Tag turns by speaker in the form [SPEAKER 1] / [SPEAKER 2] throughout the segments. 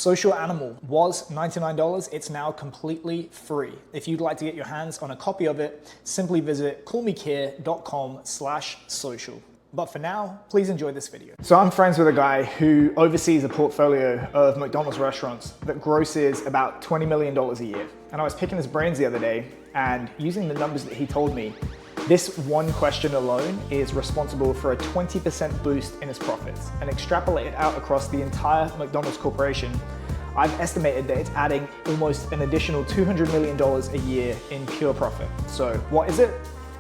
[SPEAKER 1] Social Animal was $99. It's now completely free. If you'd like to get your hands on a copy of it, simply visit callmecare.com/social. But for now, please enjoy this video. So I'm friends with a guy who oversees a portfolio of McDonald's restaurants that grosses about $20 million a year. And I was picking his brains the other day, and using the numbers that he told me, this one question alone is responsible for a 20% boost in his profits. And extrapolated out across the entire McDonald's corporation, I've estimated that it's adding almost an additional $200 million a year in pure profit. So what is it?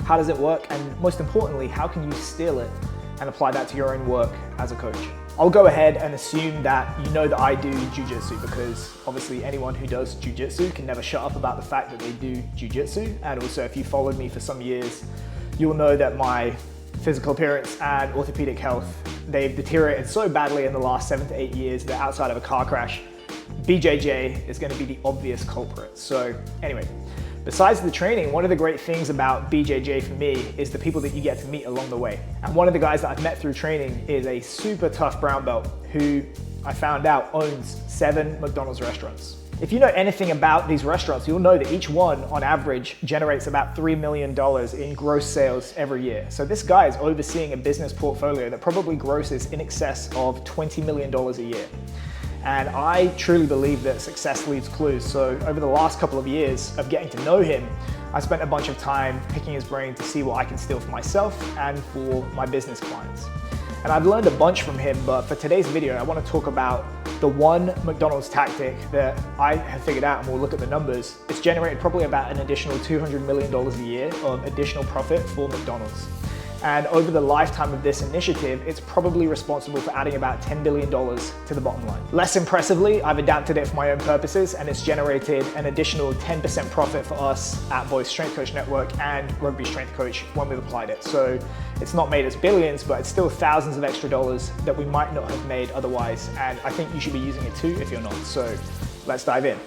[SPEAKER 1] How does it work? And most importantly, how can you steal it and apply that to your own work as a coach? I'll go ahead and assume that you know that I do jiu-jitsu, because obviously anyone who does jiu-jitsu can never shut up about the fact that they do jiu-jitsu. And also, if you followed me for some years, you'll know that my physical appearance and orthopedic health, they've deteriorated so badly in the last 7 to 8 years that outside of a car crash, BJJ is going to be the obvious culprit. So anyway, besides the training, one of the great things about BJJ for me is the people that you get to meet along the way. And one of the guys that I've met through training is a super tough brown belt who I found out owns 7 McDonald's restaurants. If you know anything about these restaurants, you'll know that each one on average generates about $3 million in gross sales every year. So this guy is overseeing a business portfolio that probably grosses in excess of $20 million a year. And I truly believe that success leaves clues. So over the last couple of years of getting to know him, I spent a bunch of time picking his brain to see what I can steal for myself and for my business clients. And I've learned a bunch from him, but for today's video, I want to talk about the one McDonald's tactic that I have figured out, and we'll look at the numbers. It's generated probably about an additional $200 million a year of additional profit for McDonald's. And over the lifetime of this initiative, it's probably responsible for adding about $10 billion to the bottom line. Less impressively, I've adapted it for my own purposes, and it's generated an additional 10% profit for us at Voice Strength Coach Network and Rugby Strength Coach when we've applied it. So it's not made us billions, but it's still thousands of extra dollars that we might not have made otherwise. And I think you should be using it too if you're not. So let's dive in.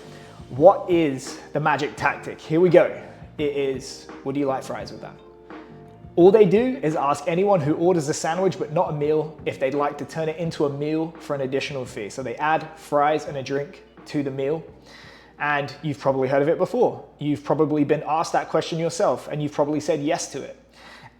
[SPEAKER 1] What is the magic tactic? Here we go. It is, would you like fries with that? All they do is ask anyone who orders a sandwich but not a meal if they'd like to turn it into a meal for an additional fee. So they add fries and a drink to the meal. And you've probably heard of it before. You've probably been asked that question yourself, and you've probably said yes to it.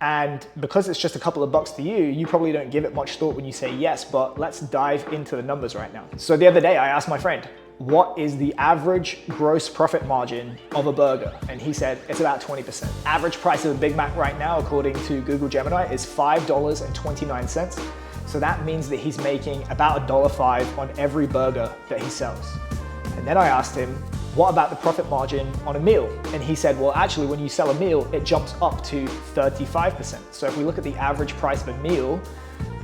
[SPEAKER 1] And because it's just a couple of bucks to you, you probably don't give it much thought when you say yes, but let's dive into the numbers right now. So the other day I asked my friend, what is the average gross profit margin of a burger? And he said it's about 20%. Average price of a Big Mac right now, according to Google Gemini, is $5.29. So that means that he's making about $1.05 on every burger that he sells. And then I asked him, what about the profit margin on a meal? And he said, well, actually, when you sell a meal, it jumps up to 35%. So if we look at the average price of a meal,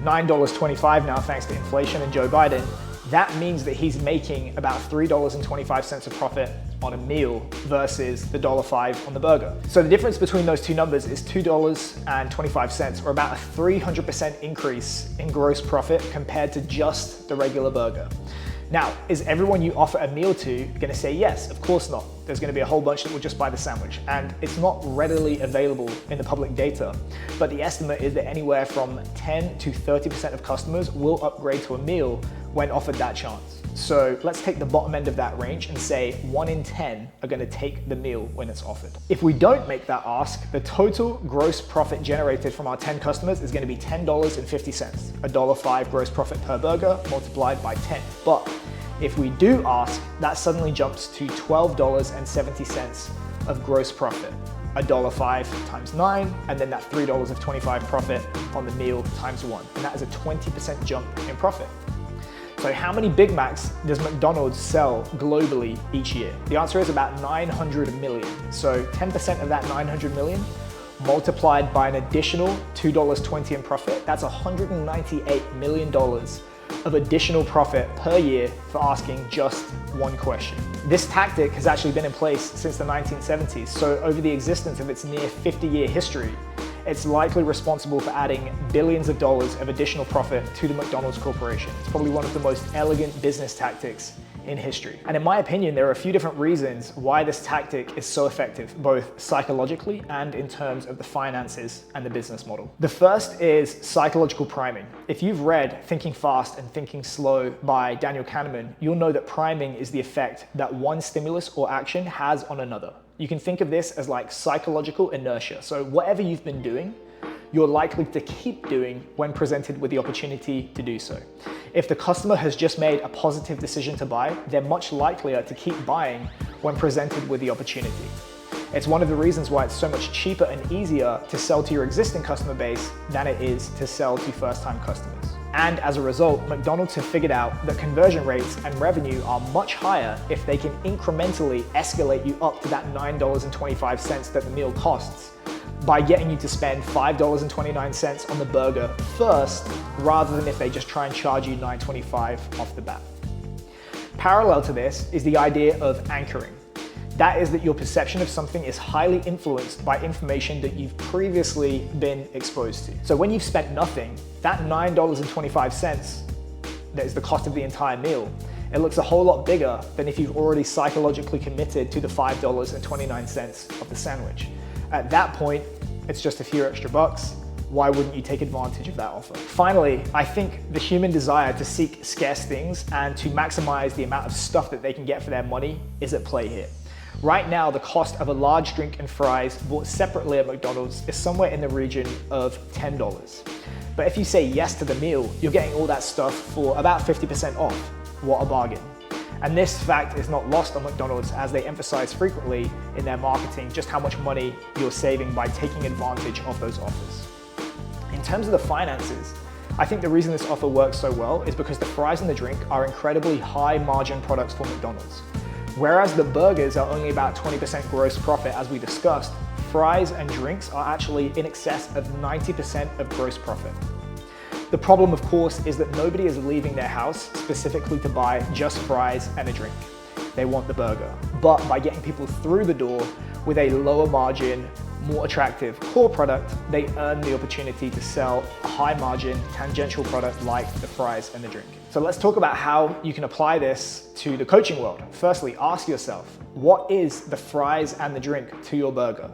[SPEAKER 1] $9.25 now, thanks to inflation and Joe Biden, that means that he's making about $3.25 of profit on a meal versus the $1.05 on the burger. So the difference between those two numbers is $2.25, or about a 300% increase in gross profit compared to just the regular burger. Now, is everyone you offer a meal to going to say yes? Of course not. There's going to be a whole bunch that will just buy the sandwich, and it's not readily available in the public data. But the estimate is that anywhere from 10 to 30% of customers will upgrade to a meal when offered that chance. So let's take the bottom end of that range and say 1 in 10 are going to take the meal when it's offered. If we don't make that ask, the total gross profit generated from our 10 customers is going to be $10.50, $1.05 gross profit per burger multiplied by 10. But if we do ask, that suddenly jumps to $12.70 of gross profit. $1.05 times 9, and then that $3.25 profit on the meal times 1. And that is a 20% jump in profit. So how many Big Macs does McDonald's sell globally each year? The answer is about 900 million. So 10% of that 900 million multiplied by an additional $2.20 in profit, that's $198 million of additional profit per year for asking just one question. This tactic has actually been in place since the 1970s. So over the existence of its near 50-year history, it's likely responsible for adding billions of dollars of additional profit to the McDonald's Corporation. It's probably one of the most elegant business tactics in history. And in my opinion, there are a few different reasons why this tactic is so effective, both psychologically and in terms of the finances and the business model. The first is psychological priming. If you've read Thinking Fast and Thinking Slow by Daniel Kahneman, you'll know that priming is the effect that one stimulus or action has on another. You can think of this as like psychological inertia. So whatever you've been doing, you're likely to keep doing when presented with the opportunity to do so. If the customer has just made a positive decision to buy, they're much likelier to keep buying when presented with the opportunity. It's one of the reasons why it's so much cheaper and easier to sell to your existing customer base than it is to sell to first-time customers. And as a result, McDonald's have figured out that conversion rates and revenue are much higher if they can incrementally escalate you up to that $9.25 that the meal costs by getting you to spend $5.29 on the burger first, rather than if they just try and charge you $9.25 off the bat. Parallel to this is the idea of anchoring. That is that your perception of something is highly influenced by information that you've previously been exposed to. So when you've spent nothing, that $9.25 that is the cost of the entire meal, it looks a whole lot bigger than if you've already psychologically committed to the $5.29 of the sandwich. At that point, it's just a few extra bucks. Why wouldn't you take advantage of that offer? Finally, I think the human desire to seek scarce things and to maximize the amount of stuff that they can get for their money is at play here. Right now, the cost of a large drink and fries bought separately at McDonald's is somewhere in the region of $10. But if you say yes to the meal, you're getting all that stuff for about 50% off. What a bargain. And this fact is not lost on McDonald's, as they emphasize frequently in their marketing just how much money you're saving by taking advantage of those offers. In terms of the finances, I think the reason this offer works so well is because the fries and the drink are incredibly high margin products for McDonald's. Whereas the burgers are only about 20% gross profit, as we discussed, fries and drinks are actually in excess of 90% of gross profit. The problem, of course, is that nobody is leaving their house specifically to buy just fries and a drink. They want the burger. But by getting people through the door with a lower margin, more attractive core product, they earn the opportunity to sell a high margin tangential product like the fries and the drink. So let's talk about how you can apply this to the coaching world. Firstly, ask yourself, what is the fries and the drink to your burger?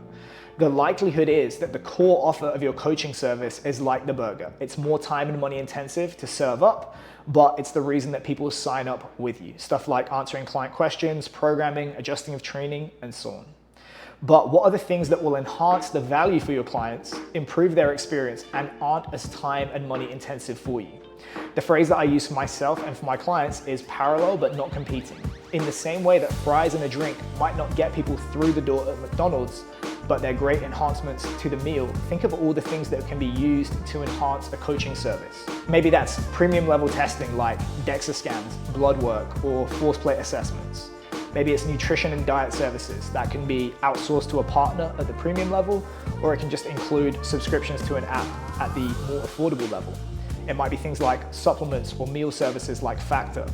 [SPEAKER 1] The likelihood is that the core offer of your coaching service is like the burger. It's more time and money intensive to serve up, but it's the reason that people sign up with you. Stuff like answering client questions, programming, adjusting of training, and so on. But what are the things that will enhance the value for your clients, improve their experience, and aren't as time and money intensive for you? The phrase that I use for myself and for my clients is parallel but not competing. In the same way that fries and a drink might not get people through the door at McDonald's, but they're great enhancements to the meal, think of all the things that can be used to enhance a coaching service. Maybe that's premium level testing like DEXA scans, blood work, or force plate assessments. Maybe it's nutrition and diet services that can be outsourced to a partner at the premium level, or it can just include subscriptions to an app at the more affordable level. It might be things like supplements or meal services like Factor.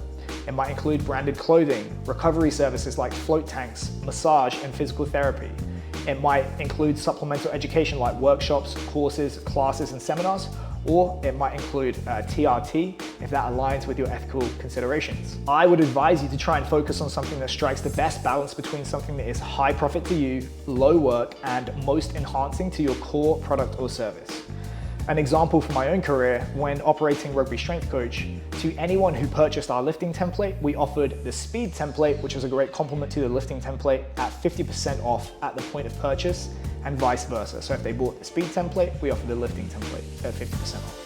[SPEAKER 1] It might include branded clothing, recovery services like float tanks, massage, and physical therapy. It might include supplemental education like workshops, courses, classes, and seminars, or it might include TRT if that aligns with your ethical considerations. I would advise you to try and focus on something that strikes the best balance between something that is high profit to you, low work, and most enhancing to your core product or service. An example from my own career, when operating Rugby Strength Coach, to anyone who purchased our lifting template, we offered the speed template, which is a great complement to the lifting template, at 50% off at the point of purchase, and vice versa. So if they bought the speed template, we offered the lifting template at 50% off.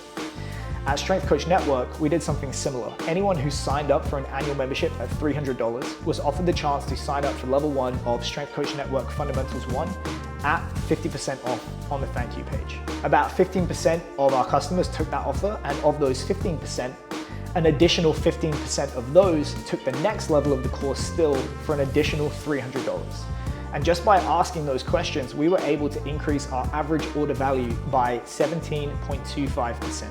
[SPEAKER 1] At Strength Coach Network, we did something similar. Anyone who signed up for an annual membership at $300 was offered the chance to sign up for level 1 of Strength Coach Network Fundamentals 1 at 50% off on the thank you page. About 15% of our customers took that offer, and of those 15%, an additional 15% of those took the next level of the course still for an additional $300. And just by asking those questions, we were able to increase our average order value by 17.25%.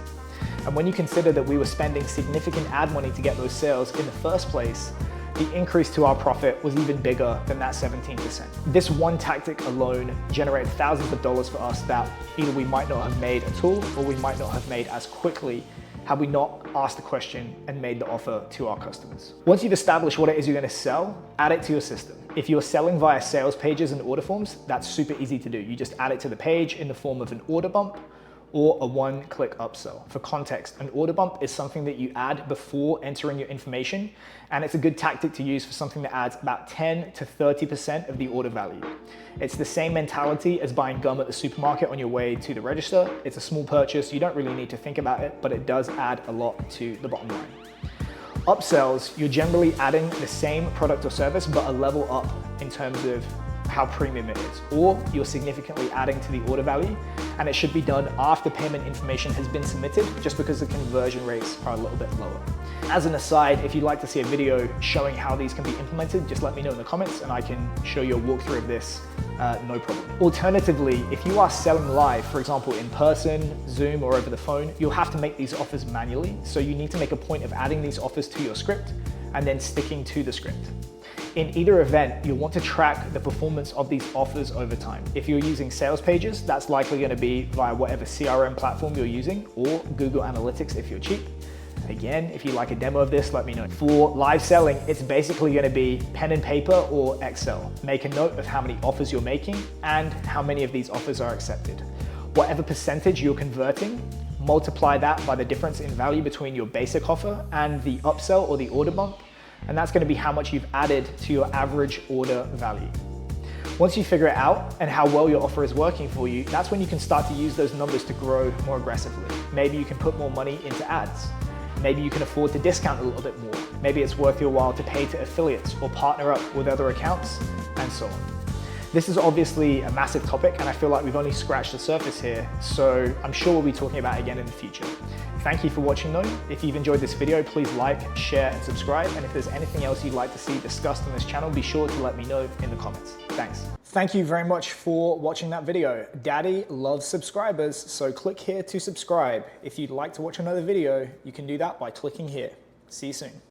[SPEAKER 1] And when you consider that we were spending significant ad money to get those sales in the first place, the increase to our profit was even bigger than that 17%. This one tactic alone generated thousands of dollars for us that either we might not have made at all, or we might not have made as quickly had we not asked the question and made the offer to our customers. Once you've established what it is you're going to sell, add it to your system. If you're selling via sales pages and order forms, that's super easy to do. You just add it to the page in the form of an order bump or a one-click upsell. For context, an order bump is something that you add before entering your information, and it's a good tactic to use for something that adds about 10 to 30% of the order value. It's the same mentality as buying gum at the supermarket on your way to the register. It's a small purchase, you don't really need to think about it, but it does add a lot to the bottom line. Upsells, you're generally adding the same product or service, but a level up in terms of how premium it is, or you're significantly adding to the order value, and it should be done after payment information has been submitted, just because the conversion rates are a little bit lower. As an aside, if you'd like to see a video showing how these can be implemented, just let me know in the comments and I can show you a walkthrough of this, no problem. Alternatively, if you are selling live, for example, in person, Zoom, or over the phone, you'll have to make these offers manually. So you need to make a point of adding these offers to your script and then sticking to the script. In either event, you'll want to track the performance of these offers over time. If you're using sales pages, that's likely going to be via whatever CRM platform you're using, or Google Analytics if you're cheap. Again, if you like a demo of this, let me know. For live selling, it's basically going to be pen and paper or Excel. Make a note of how many offers you're making and how many of these offers are accepted. Whatever percentage you're converting, multiply that by the difference in value between your basic offer and the upsell or the order bump, and that's going to be how much you've added to your average order value. Once you figure it out and how well your offer is working for you, that's when you can start to use those numbers to grow more aggressively. Maybe you can put more money into ads. Maybe you can afford to discount a little bit more. Maybe it's worth your while to pay to affiliates or partner up with other accounts, and so on. This is obviously a massive topic, and I feel like we've only scratched the surface here, so I'm sure we'll be talking about it again in the future. Thank you for watching though. If you've enjoyed this video, please like, share, and subscribe. And if there's anything else you'd like to see discussed on this channel, be sure to let me know in the comments. Thanks. Thank you very much for watching that video. Daddy loves subscribers, so click here to subscribe. If you'd like to watch another video, you can do that by clicking here. See you soon.